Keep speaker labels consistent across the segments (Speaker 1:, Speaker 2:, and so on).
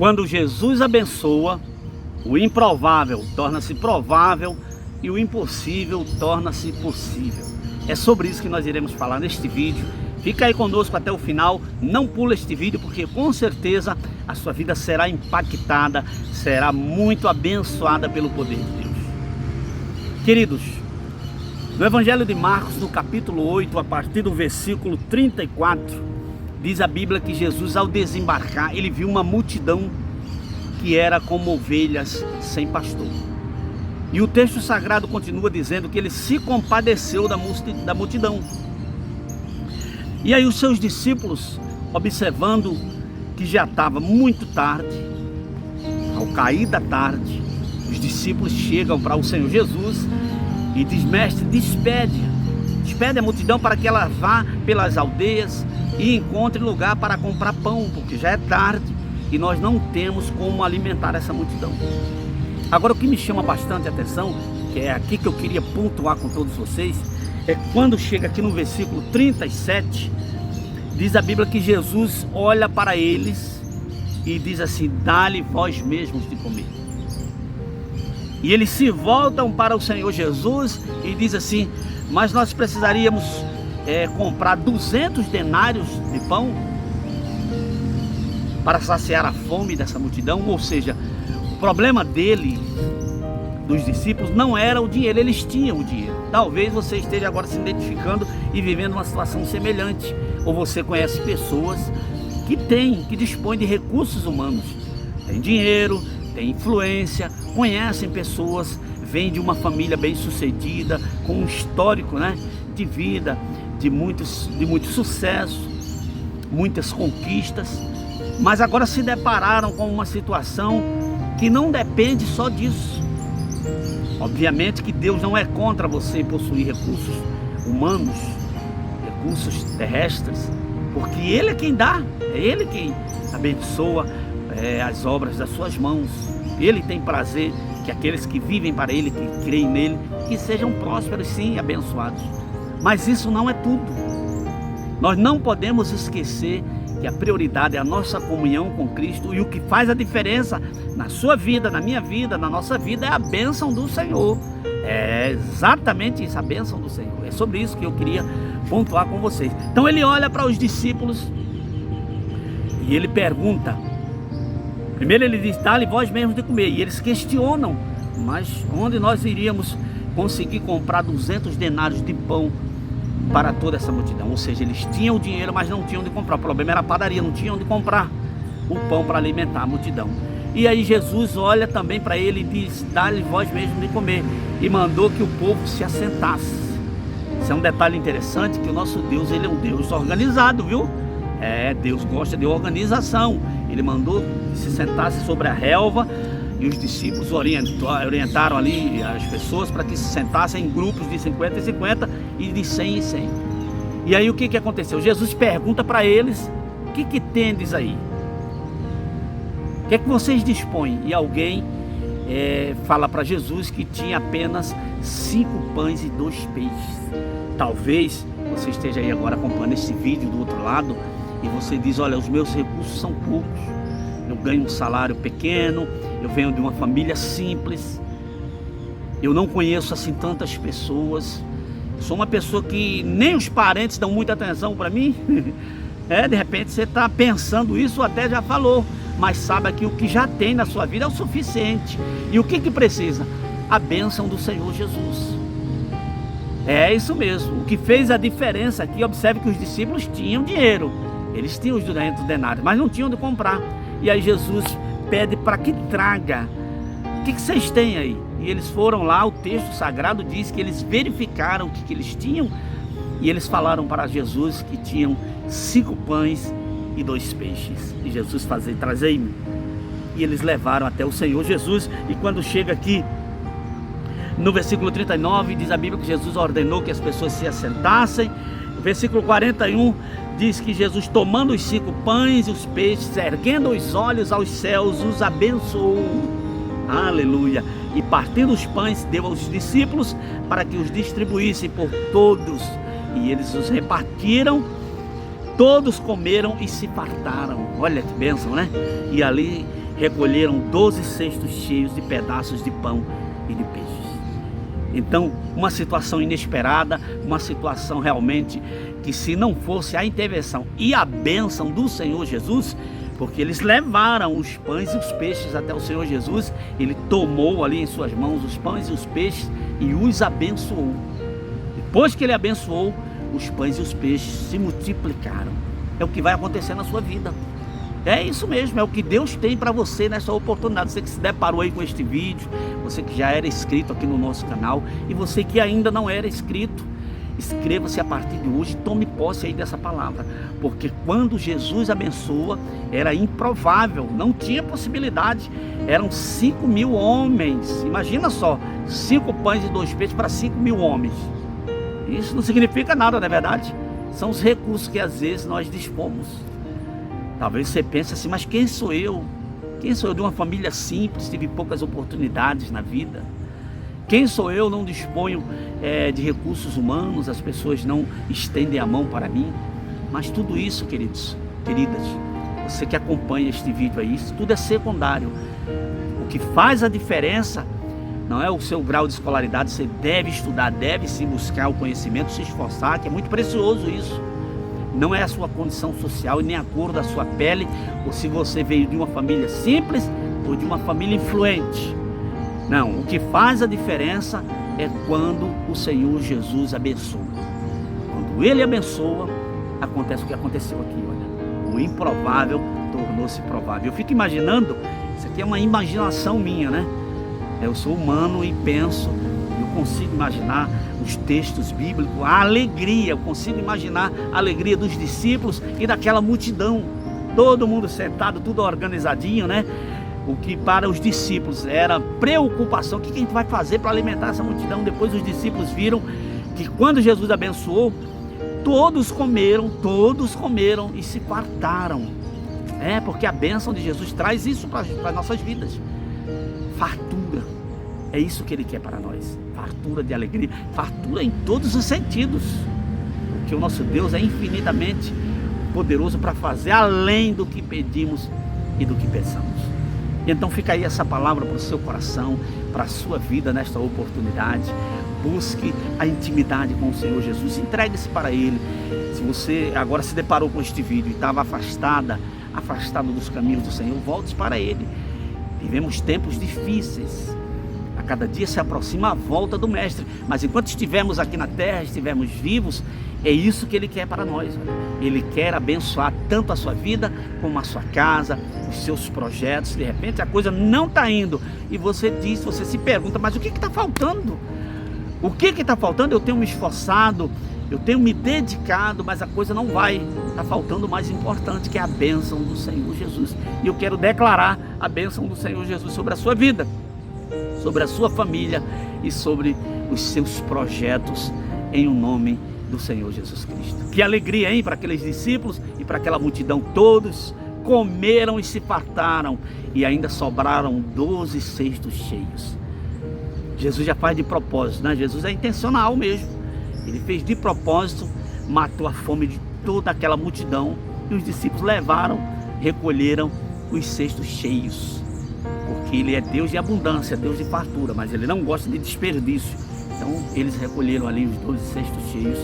Speaker 1: Quando Jesus abençoa, o improvável torna-se provável e o impossível torna-se possível. É sobre isso que nós iremos falar neste vídeo. Fica aí conosco até o final, não pula este vídeo, porque com certeza a sua vida será impactada, será muito abençoada pelo poder de Deus. Queridos, no Evangelho de Marcos, no capítulo 8, a partir do versículo 34, diz a Bíblia que Jesus, ao desembarcar, ele viu uma multidão que era como ovelhas sem pastor. E o texto sagrado continua dizendo que ele se compadeceu da multidão. E aí os seus discípulos, observando que já estava muito tarde, ao cair da tarde, os discípulos chegam para o Senhor Jesus e diz: mestre, despede a multidão para que ela vá pelas aldeias e encontre lugar para comprar pão, porque já é tarde e nós não temos como alimentar essa multidão. Agora, o que me chama bastante atenção, que é aqui que eu queria pontuar com todos vocês, é quando chega aqui no versículo 37, diz a Bíblia que Jesus olha para eles e diz assim: dá-lhe vós mesmos de comer. E eles se voltam para o Senhor Jesus e diz assim: mas nós precisaríamos comprar 200 denários de pão para saciar a fome dessa multidão. Ou seja, o problema dos discípulos não era o dinheiro, eles tinham o dinheiro. Talvez você esteja agora se identificando e vivendo uma situação semelhante, ou você conhece pessoas que dispõem de recursos humanos, tem dinheiro, tem influência, conhecem pessoas, vêm de uma família bem sucedida, com um histórico, de vida, de muito sucesso, muitas conquistas, mas agora se depararam com uma situação que não depende só disso. Obviamente que Deus não é contra você possuir recursos humanos, recursos terrestres, porque Ele é quem dá, é Ele quem abençoa as obras das suas mãos. Ele tem prazer que aqueles que vivem para Ele, que creem nele, que sejam prósperos, sim, abençoados. Mas isso não é tudo. Nós não podemos esquecer que a prioridade é a nossa comunhão com Cristo, e o que faz a diferença na sua vida, na minha vida, na nossa vida, é a bênção do Senhor. É exatamente isso, a bênção do Senhor. É sobre isso que eu queria pontuar com vocês. Então ele olha para os discípulos e ele pergunta. Primeiro ele diz: dá-lhe vós mesmos de comer. E eles questionam: mas onde nós iríamos conseguir comprar 200 denários de pão para toda essa multidão? Ou seja, eles tinham o dinheiro, mas não tinham onde comprar. O problema era a padaria, não tinham onde comprar o pão para alimentar a multidão. E aí Jesus olha também para ele e diz: dá-lhe vós mesmos de comer. E mandou que o povo se assentasse. Isso é um detalhe interessante, que o nosso Deus, ele é um Deus organizado, viu? Deus gosta de organização. Ele mandou que se sentasse sobre a relva, e os discípulos orientaram ali as pessoas para que se sentassem em grupos de 50 e 50 e de 100 em 100. E aí o que aconteceu? Jesus pergunta para eles: o que tendes aí? O que é que vocês dispõem? E alguém fala para Jesus que tinha apenas 5 pães e 2 peixes. Talvez você esteja aí agora acompanhando esse vídeo do outro lado e você diz: olha, os meus recursos são poucos, eu ganho um salário pequeno, eu venho de uma família simples, eu não conheço assim tantas pessoas, eu sou uma pessoa que nem os parentes dão muita atenção para mim. De repente você está pensando isso, ou até já falou, mas saiba que o que já tem na sua vida é o suficiente. E o que precisa? A bênção do Senhor Jesus. É isso mesmo. O que fez a diferença aqui, observe que os discípulos tinham dinheiro, eles tinham os 200 denários, mas não tinham de comprar. E aí Jesus pede para que traga: o que vocês têm aí? E eles foram lá, o texto sagrado diz que eles verificaram o que eles tinham, e eles falaram para Jesus que tinham 5 pães e 2 peixes. E Jesus trazei-me. E eles levaram até o Senhor Jesus. E quando chega aqui no versículo 39, diz a Bíblia que Jesus ordenou que as pessoas se assentassem. O versículo 41 diz que Jesus, tomando os 5 pães e os peixes, erguendo os olhos aos céus, os abençoou. Aleluia! E partindo os pães, deu aos discípulos para que os distribuíssem por todos. E eles os repartiram, todos comeram e se fartaram. Olha que bênção, né? E ali recolheram 12 cestos cheios de pedaços de pão e de peixes. Então, uma situação inesperada, uma situação realmente que, se não fosse a intervenção e a bênção do Senhor Jesus, porque eles levaram os pães e os peixes até o Senhor Jesus, ele tomou ali em suas mãos os pães e os peixes e os abençoou. Depois que ele abençoou, os pães e os peixes se multiplicaram. É o que vai acontecer na sua vida. É isso mesmo, é o que Deus tem para você nessa oportunidade. Você que se deparou aí com este vídeo, você que já era inscrito aqui no nosso canal e você que ainda não era inscrito, inscreva-se a partir de hoje, tome posse aí dessa palavra, porque quando Jesus abençoa, era improvável, não tinha possibilidade, eram 5.000 homens, imagina só, 5 pães e 2 peixes para 5.000 homens. Isso não significa nada, não é verdade? São os recursos que às vezes nós dispomos. Talvez você pense assim, mas quem sou eu? Quem sou eu de uma família simples, tive poucas oportunidades na vida? Quem sou eu? Não disponho de recursos humanos, as pessoas não estendem a mão para mim. Mas tudo isso, queridos, queridas, você que acompanha este vídeo aí, isso tudo é secundário. O que faz a diferença não é o seu grau de escolaridade. Você deve estudar, deve sim buscar o conhecimento, se esforçar, que é muito precioso isso. Não é a sua condição social e nem a cor da sua pele, ou se você veio de uma família simples ou de uma família influente. Não, o que faz a diferença é quando o Senhor Jesus abençoa. Quando Ele abençoa, acontece o que aconteceu aqui, olha. O improvável tornou-se provável. Eu fico imaginando, isso aqui é uma imaginação minha, né? Eu sou humano e penso, eu consigo imaginar os textos bíblicos, a alegria, eu consigo imaginar a alegria dos discípulos e daquela multidão, todo mundo sentado, tudo organizadinho, né? O que para os discípulos era preocupação, o que a gente vai fazer para alimentar essa multidão? Depois os discípulos viram que quando Jesus abençoou, todos comeram e se fartaram. Porque a bênção de Jesus traz isso para as nossas vidas, fartura. É isso que Ele quer para nós, fartura de alegria, fartura em todos os sentidos, porque o nosso Deus é infinitamente poderoso para fazer além do que pedimos e do que pensamos. Então fica aí essa palavra para o seu coração, para a sua vida nesta oportunidade. Busque a intimidade com o Senhor Jesus, entregue-se para Ele. Se você agora se deparou com este vídeo e estava afastado dos caminhos do Senhor, volte para Ele. Vivemos tempos difíceis, a cada dia se aproxima a volta do Mestre, mas enquanto estivermos aqui na terra, estivermos vivos, é isso que Ele quer para nós. Ele quer abençoar tanto a sua vida como a sua casa, os seus projetos. De repente a coisa não está indo e você se pergunta, mas o que está faltando? O que está faltando? Eu tenho me esforçado, eu tenho me dedicado, mas a coisa não vai. Está faltando o mais importante, que é a bênção do Senhor Jesus. E eu quero declarar a bênção do Senhor Jesus sobre a sua vida, sobre a sua família e sobre os seus projetos, em o nome do Senhor Jesus Cristo. Que alegria, hein, para aqueles discípulos e para aquela multidão. Todos comeram e se fartaram e ainda sobraram 12 cestos cheios. Jesus já faz de propósito, né? Jesus é intencional mesmo. Ele fez de propósito, matou a fome de toda aquela multidão e os discípulos recolheram os cestos cheios. Porque Ele é Deus de abundância, Deus de fartura, mas Ele não gosta de desperdício. Então eles recolheram ali os 12 cestos cheios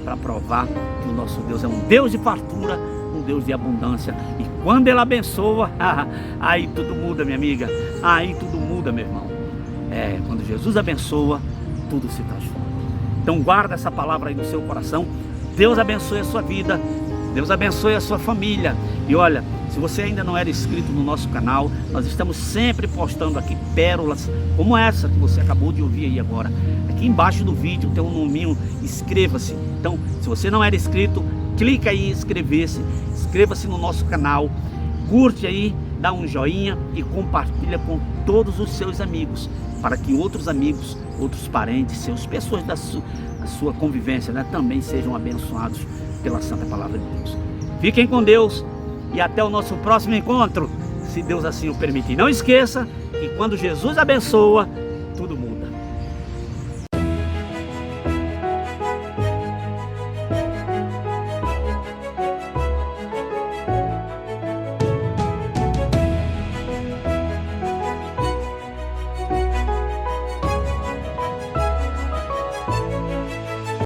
Speaker 1: para provar que o nosso Deus é um Deus de fartura, um Deus de abundância. E quando Ele abençoa, aí tudo muda, minha amiga, aí tudo muda, meu irmão. Quando Jesus abençoa, tudo se transforma. Então guarda essa palavra aí no seu coração. Deus abençoe a sua vida, Deus abençoe a sua família. E olha, se você ainda não era inscrito no nosso canal, nós estamos sempre postando aqui pérolas como essa que você acabou de ouvir aí agora. Aqui embaixo do vídeo tem um nominho, inscreva-se. Então, se você não era inscrito, clica aí em inscrever-se, inscreva-se no nosso canal, curte aí, dá um joinha e compartilha com todos os seus amigos, para que outros amigos, outros parentes seus, pessoas da sua convivência, né, também sejam abençoados pela Santa Palavra de Deus. Fiquem com Deus e até o nosso próximo encontro, se Deus assim o permitir. Não esqueça que quando Jesus abençoa,